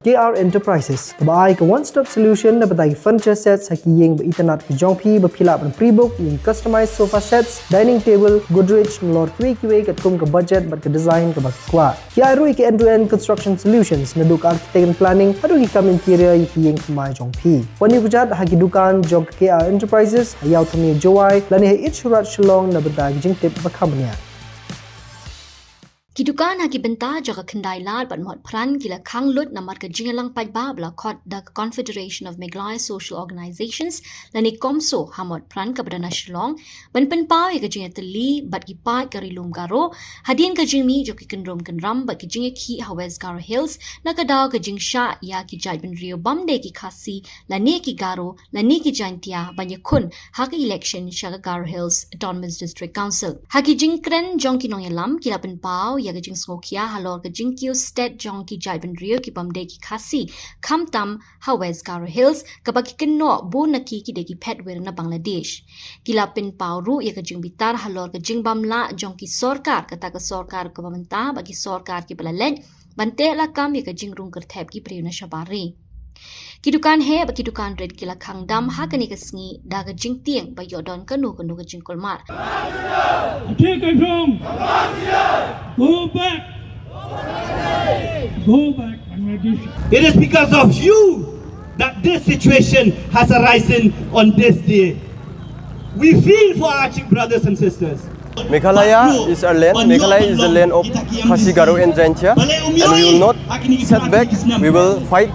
KR Enterprises kebai ke one-stop solution na bagi furniture sets haki ïeng berinternet ke jongpi berpilak dan pre-book ïeng customized sofa sets, dining table, Godrej lor kiwe kat kum ke budget bat ke design ke bak kuat. KR rui ke end-to-end construction solutions na duk architect and planning adu ki kam interior ki ïeng kemai jongpi. Wani kujat haki dukan jong ke KR Enterprises ayau tumi jowai lani hai surat shillong na bagi jingtip bakamnya. Kidukan haki benta jaga kendai lat bat mod pran gila kang lut namar ke jingalang pajba bla kot the Confederation of Meghalaya Social Organizations lani CoMSO hamod pran ke badana Shillong ban penpau ke jinga teli bat ki pat ke rilum garo hadin ke jingmi jo ki kendrom kendram bat ki jinga ki Hawes Garo Hills na ke daw ke jingsha ya ki jai ben rio bamde ki khasi lani ki garo lani ki jantia banyakun haki election shaga Garo Hills Autonomous District Council haki jingkren jong ki nongelam kila penpau ya ke jing skokia halor ke jing kiu state jong ki jai ben rio ki bamde ki khasi kamtam Hawes Garo Hills ke baki kenno bu naki ki de ki petwer na Bangladesh kila pen pauru ya ke jing bitar halor ke jing bamla jong ki sorkar kata ke sorkar ke pemerintah bagi sorkar ki belalek bante la kam ya ke jing rung kerthep ki priuna shabari Kidukan he ba kidukan red kila kangdam ha kani kesngi da ke jing tieng ba yodon kanu ke jing kolmar Take it home. Go back. Go back, Bangladesh. It is because of you that this situation has arisen on this day. We feel for our Chik brothers and sisters. Meghalaya is our land. Meghalaya is the land of Khasi Garo and Jaintia, and we will not set back. We will fight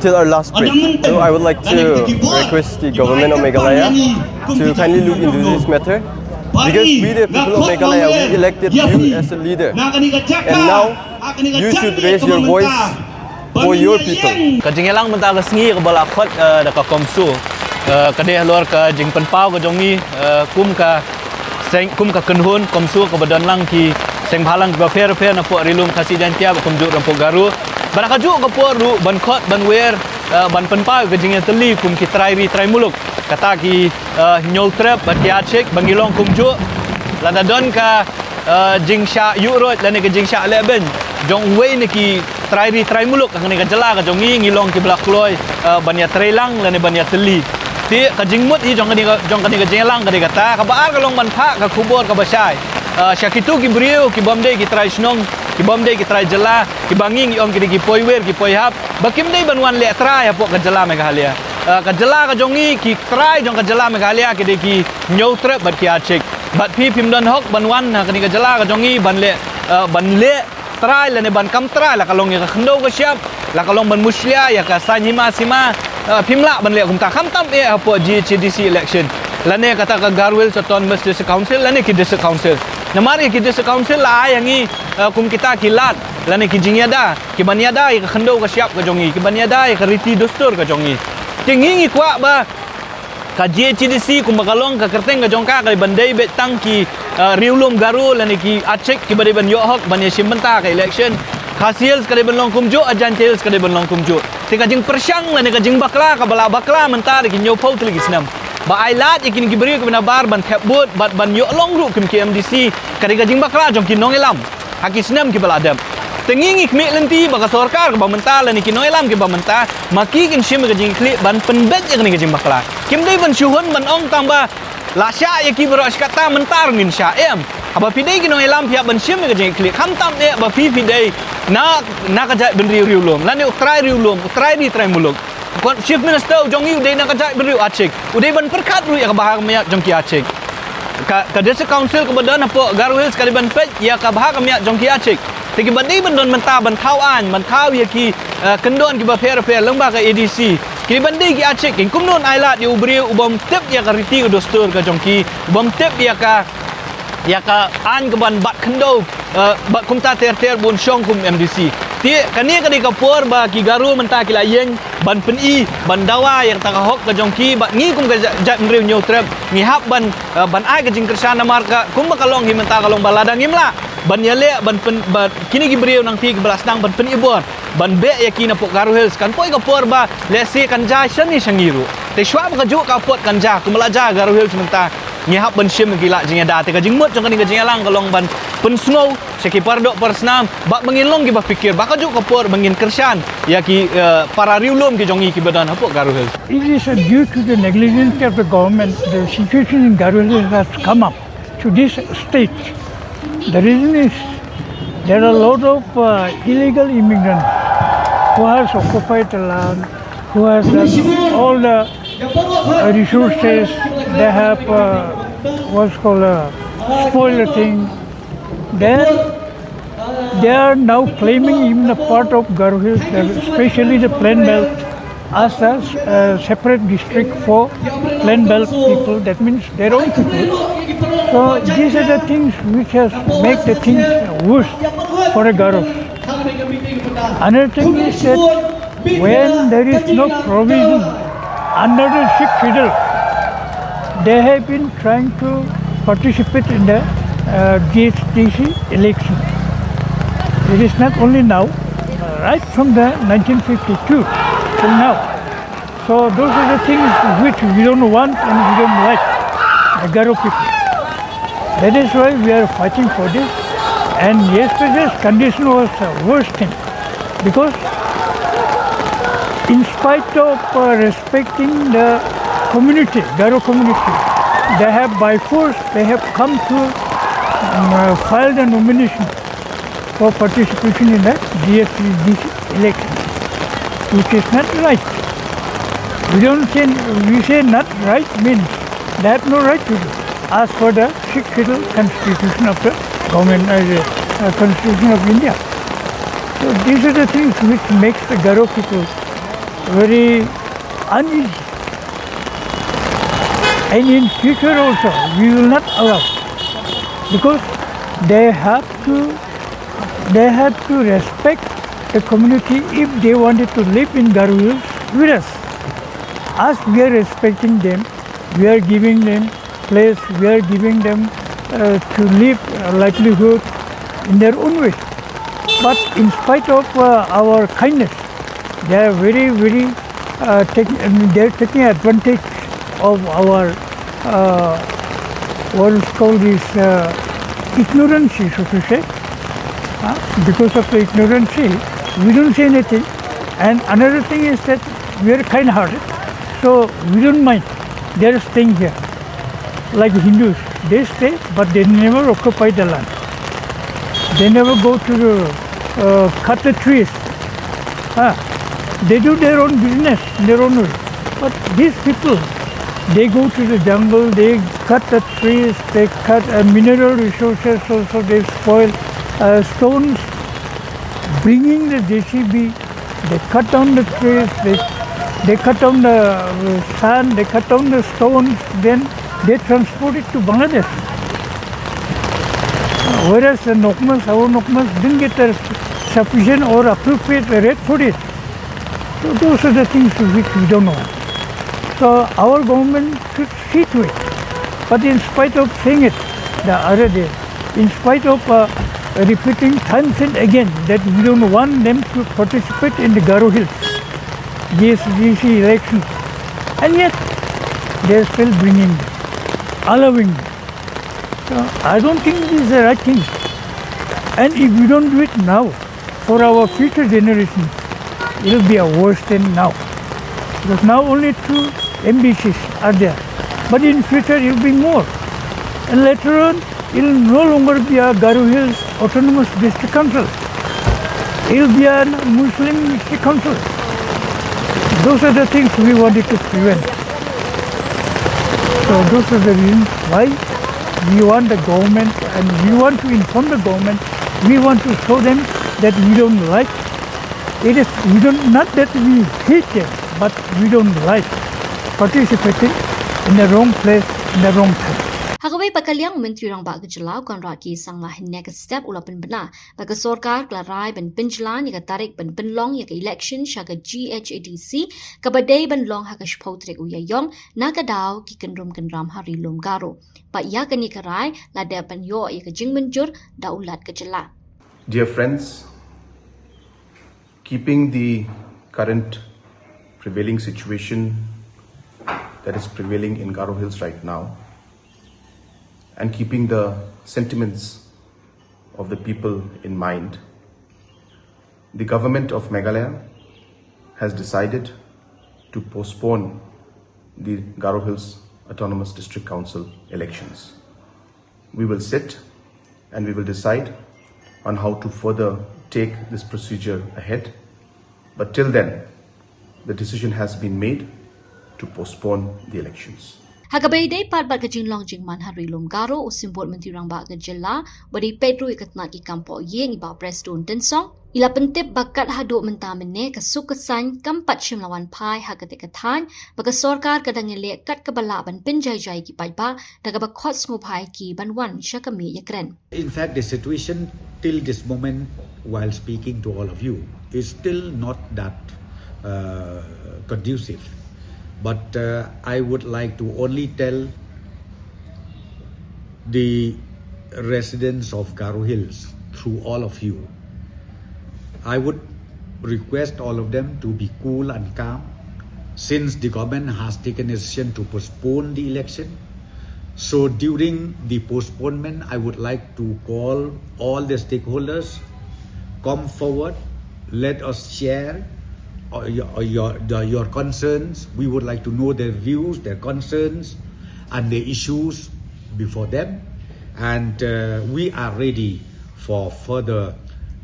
till our last breath. So I would like to request the government of Meghalaya to kindly look into this matter, because we the people of Meghalaya, we elected you as a leader, and now you should raise your voice for your people. Kajingelang mentah kesngi ke balakot dekat CoMSO. Kadeh luar ke jing penpau ke jongi kum ka kenhun CoMSO ke badan lang ki seng halang ke fair na pok rilum kasih jantia kum juk rampok garu. Barakaju ke pok ru ban khot ban wer ban penpau ke jing teli kum ki try muluk. Kata ki nyol trap bat ki acek bangilong kum juk. Lada don ka jing sha yurot lane ke jing sha leben. Jong wei ni ki try muluk ka ni ka jela ka jongi ngilong ki blak loy banya trelang lane banya teli. Ti ka jingmut hi jong kani ka jelang ka kata ka baar ka long banpha ka kubor ka basai syakitu ki brio ki bomde ki try snong ki bomde ki try jela ki banging ong ki poiwer ki poihap bakim dei banwan le try apok ka jela Meghalaya ka jela ka jongi ki try jong ka jela Meghalaya ki nyau trap bat ki achik bat pi pimdon hok banwan kani ka jela ka jongi ban le try le ne ban kam try la kalong ka khndo ka siap la kalong ban muslia ya ka sanyima sima pimla ban le kumta khamtam e apo GCDC election lane kata ka Garo Hills Autonomous District Council lane ki District Council namari ki District Council la yangi kum kita kilat lane ki jingyada ki banyada ka khndo ka siap ka jongi ki banyada ka riti dostur ka jongi tingi kwa ba ka GCDC kum bakalong ka kerteng ka jongka ka bandai betang ki riulum Garo lane ki acek ki bade ban yohok ban yesim benta ka election Khasiels kada ben long kumjo ajan tels kada ben long kumjo tika jing persyang la ne ka jing bakla ka bala bakla mentar ki nyopau tli gisnam ba ailat ikin ki beri ka bena bar ban khapbut bat ban yo long ru kim KMDC kada ka jing bakla jong ki nongelam haki snam ki bala adam tengingi kmi lenti ba ka sarkar ka ba mentar la ne ki nongelam ki ba mentar maki kin shim ka jing kli ban penbet ya ka jing bakla kim dei ban shuhun ban ong tamba la sha ya ki bro kata mentar ngin sha aba pidai ki nongelam pihak ban shim ka jing kli khamtam ne ba pidai na kajai benri riulum lani utrai riulum utrai di trai muluk kon chief minister jongi udai na kajai benri acik udai ban perkat ru ya ka bahag maya jongki acik ka district council ke badan apa Garo Hills kali ban pet ya ka bahag maya jongki acik tegi bandai bandon menta ban thauan ban thau ya ki kendon ki ba fair lembah ka ADC ki bandai ki acik king kumnon ailat di ubri ubom tip ya ka riti dostur ka jongki ubom tip ya ka an ke ban bat kendo bat kumta ter bun syong kum MDC ti kani ka por ba ki Garo menta ki la ïeng ban peni ban dawa yang tak hok ka jongki bat ngi kum ka jat mriu nyu trap ngi hap ban ai ka jing kersana marka kum ka long hi menta ka long baladang imla ban yale ban kini ki brio nang ti ke belas nang ban peni bor ban be ya ki na pok Garo Hills kan poi ka por ba lesi kan ja shani shangiru te shwa ka ju ka pot kan ja kum la ja Garo Hills menta ngihap ban sim gila jinga da te ka jingmut jong kan jinga lang kalong ban pen snow sekipar dok per senam bak mengilong ki ba pikir bak aju kapur mengin kersan ya ki para riulum ki jongi ki badan hapok Garo Hills. It is due to the negligence of the government. The situation in Garo Hills has come up to this stage. The reason is there are a lot of illegal immigrants who has occupied the land, who has all the resources. They have what's called spoil the thing. Then they are now claiming even a part of Garo Hills, especially the Plain Belt, as a separate district for Plain Belt people. That means their own people. So these are the things which has make the things worse for the Garos. Another thing is that when there is no provision under the sixth schedule, they have been trying to participate in the GHTC election. It is not only now, right from the 1952 till now. So those are the things which we don't want and we don't like, the Garo people. That is why we are fighting for this. And yesterday's condition was the worst thing, because in spite of respecting the community, Garo community, they have by force, they have come to file the nomination for participation in the GSTC election, which is not right. We say not right means they have no right to do, as per the sixth schedule constitution of the government, constitution of India. So these are the things which makes the Garo people very uneasy. And in future also, we will not allow, because they have to respect the community if they wanted to live in Garo Hills with us. As we are respecting them, we are giving them place, we are giving them to live a livelihood in their own way. But in spite of our kindness, they are very, very they are taking advantage of our what is called this ignorance, so to say. Because of the ignorance, we don't say anything. And another thing is that we are kind-hearted, so we don't mind. They are staying here. Like Hindus, they stay, but they never occupy the land. They never go to cut the trees. They do their own business in their own way. But these people, they go to the jungle, they cut the trees, they cut mineral resources also, they spoil stones. Bringing the JCB, they cut down the trees, they cut down the sand, they cut down the stones, then they transport it to Bangladesh. Whereas the Nokmas, our Nokmas didn't get a sufficient or appropriate rate for it. So those are the things which we don't know. So our government should see to it. But in spite of saying it the other day, in spite of repeating times and again that we don't want them to participate in the Garo Hills GSGC election, and yet they are still bringing them, allowing them. So I don't think this is the right thing. And if we don't do it now, for our future generations, it will be a worse than now. Because now only 2 MBCs are there. But in future it will be more. And later on, it will no longer be a Garo Hills Autonomous District Council. It will be a Muslim District Council. Those are the things we wanted to prevent. So those are the reasons why we want the government, and we want to inform the government, we want to show them that we don't like. It is, not that we hate them, but we don't like participating in the wrong place, in the wrong time. Hagawai pakalyang menteri rang ba gejelau kon raki sang ma hinne ke step ulapan bena ba ke sorkar klarai ben pinjlan ya tarik ben penlong ya ke election sha ke GHADC ke badai ben long ha ke shpautrek u ya yong na ka daw ki kenrum kenram hari lom Garo ba ya ke ni karai la de ben yo ya ke jing menjur da ulat gejela. Dear friends, keeping the current prevailing situation that is prevailing in Garo Hills right now, and keeping the sentiments of the people in mind, the government of Meghalaya has decided to postpone the Garo Hills Autonomous District Council elections. We will sit and we will decide on how to further take this procedure ahead. But till then, the decision has been made to postpone the elections. Hagabay parbat ka jinglong jingman harilum Garo o simbol mentirang ba ka jela badi Pedro ikatna ki kampo ïeng iba preston tensong ila pentip bakat hadu mentamene ka sukasan kampat shimlawan pai hagate kathan baka sorkar kadangele kat kabala ban pinjay-jay ki paiba daga ba khot smupai ki banwan shakami yakren. In fact, the situation till this moment, while speaking to all of you, is still not that conducive. But I would like to only tell the residents of Garo Hills, through all of you, I would request all of them to be cool and calm, since the government has taken a decision to postpone the election. So during the postponement, I would like to call all the stakeholders, come forward, let us share your concerns. We would like to know their views, their concerns, and the issues before them. And we are ready for further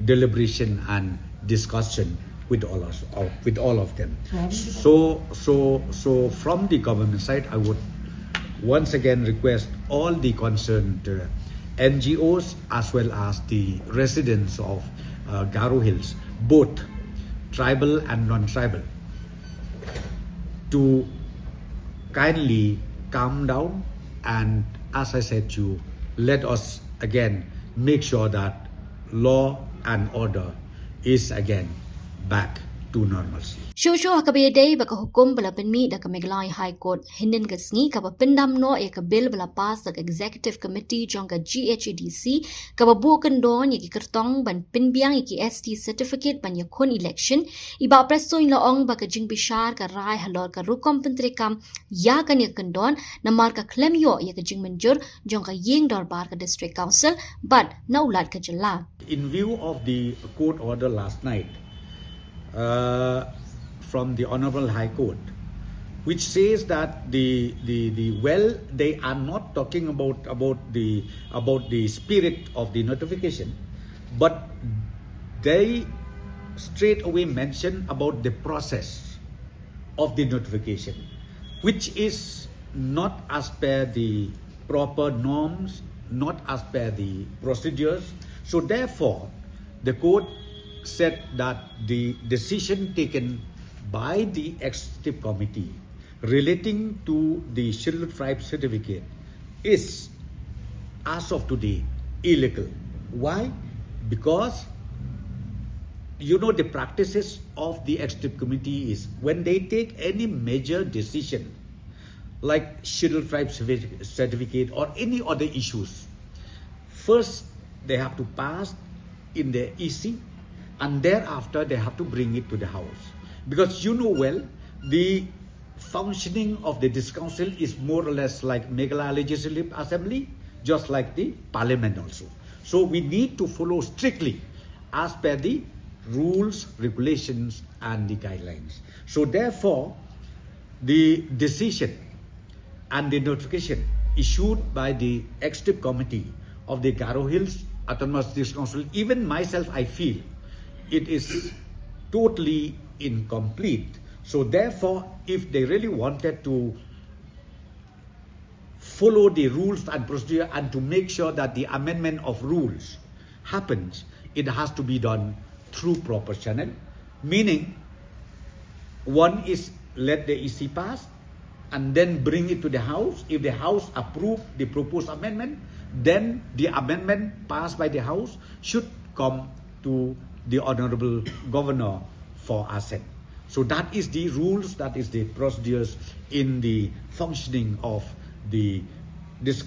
deliberation and discussion with all of them. So from the government side, I would once again request all the concerned NGOs as well as the residents of Garo Hills, both tribal and non-tribal, to kindly calm down, and as I said to you, let us again make sure that law and order is again back to normalcy. Shushu hakabe day baka hukum bala penmi da ka Meghalaya High Court hinden ka sngi ka ba pendam no e ka bill bala pass da executive committee jong ka GHADC ka ba bukan don yaki kertong ban penbiang yaki ST certificate ban yakun election iba presto in laong baka jing bishar ka rai halor ka rukom pentrekam ya kan yakan don na mar ka claim yo yaki jing menjur jong ka ïeng dorbar ka district council but na ulat ka jela. In view of the court order last night from the Honorable High Court, which says that they are not talking about the spirit of the notification, but they straight away mention about the process of the notification, which is not as per the proper norms, not as per the procedures. So therefore, the court said that the decision taken by the executive committee relating to the Scheduled Tribe certificate is, as of today, illegal. Why? Because the practices of the executive committee is when they take any major decision like Scheduled Tribe certificate or any other issues, first they have to pass in the EC, and thereafter they have to bring it to the House. Because the functioning of the District Council is more or less like Meghalaya Legislative Assembly, just like the Parliament also. So we need to follow strictly as per the rules, regulations, and the guidelines. So therefore, the decision and the notification issued by the Executive Committee of the Garo Hills Autonomous District Council, even myself, I feel it is totally incomplete. So therefore, if they really wanted to follow the rules and procedure and to make sure that the amendment of rules happens, it has to be done through proper channel. Meaning, one is let the EC pass and then bring it to the House. If the House approve the proposed amendment, then the amendment passed by the House should come to the Honorable Governor for assent. So that is the rules, that is the procedures in the functioning of the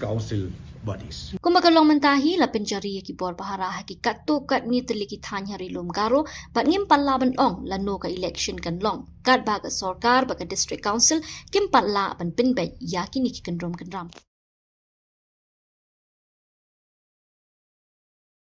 council bodies. Kung makalong mantahi la penjari ki bor bahara hakikat to kat mi teliki thanya rilum Garo pat ngim palaban ong la no ka election kan long kat baga sorkar baga district council kim palla ban pinbay yakini ki kan ram